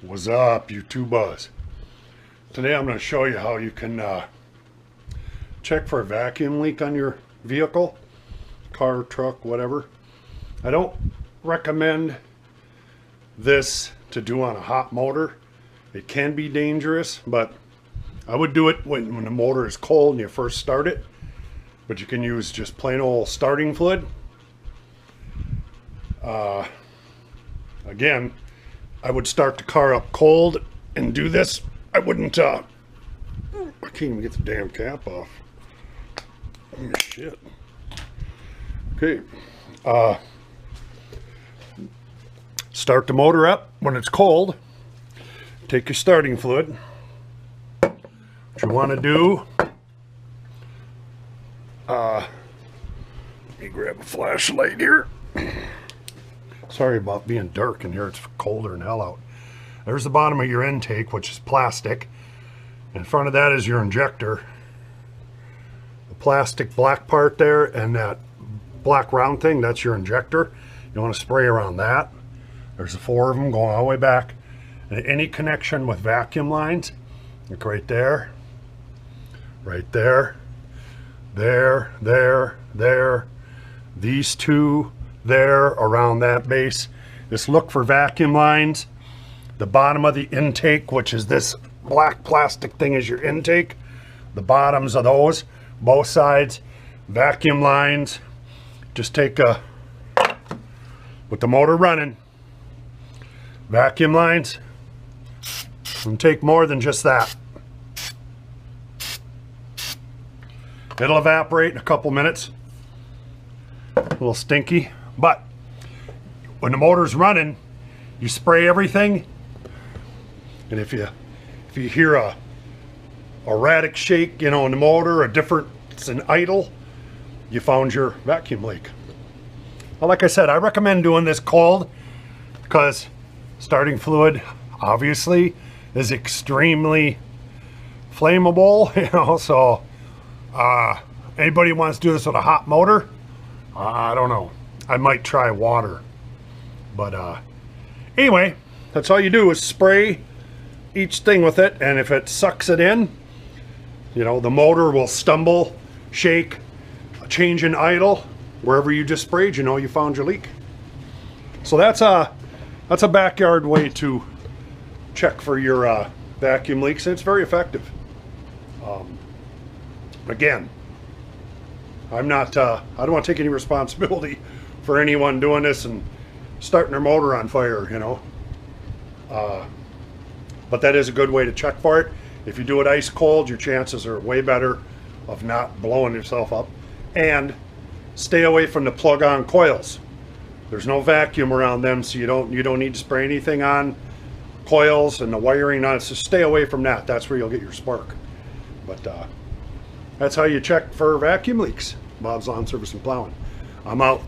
What's up, YouTubers? Today I'm going to show you how you can check for a vacuum leak on your vehicle, car, truck, whatever. I don't recommend this to do on a hot motor. It can be dangerous, but I would do it when the motor is cold and you first start it. But you can use just plain old starting fluid. Again, I would start the car up cold and do this. I wouldn't, I can't even get the damn cap off. Oh, shit. Okay. Start the motor up when it's cold. Take your starting fluid. What you want to do, let me grab a flashlight here. Sorry about being dark in here. It's colder than hell out. There's the bottom of your intake, which is plastic. In front of that is your injector. The plastic black part there and that black round thing, that's your injector. You want to spray around that. There's 4 of them going all the way back. And any connection with vacuum lines, look right there, right there, there, these 2 there around that base. Just look for vacuum lines. The bottom of the intake, which is this black plastic thing, is your intake. The bottoms of those, both sides, vacuum lines. Just take a, with the motor running, vacuum lines, and take more than just that. It'll evaporate in a couple minutes. A little stinky, but when the motor's running, you spray everything. And if you hear a erratic shake, in the motor, it's an idle, you found your vacuum leak. Well, like I said, I recommend doing this cold because starting fluid obviously is extremely flammable, so anybody wants to do this with a hot motor, I don't know. I might try water. But anyway, that's all you do is spray each thing with it, and if it sucks it in, the motor will stumble, shake, change in idle. Wherever you just sprayed, you found your leak. So that's a backyard way to check for your vacuum leaks, and it's very effective. Again, I don't want to take any responsibility for anyone doing this and starting their motor on fire, but that is a good way to check for it. If you do it ice cold, your chances are way better of not blowing yourself up. And stay away from the plug-on coils. There's no vacuum around them, so you don't need to spray anything on coils and the wiring on it. So stay away from that. That's where you'll get your spark. But that's how you check for vacuum leaks. Bob's Lawn Service and Plowing. I'm out.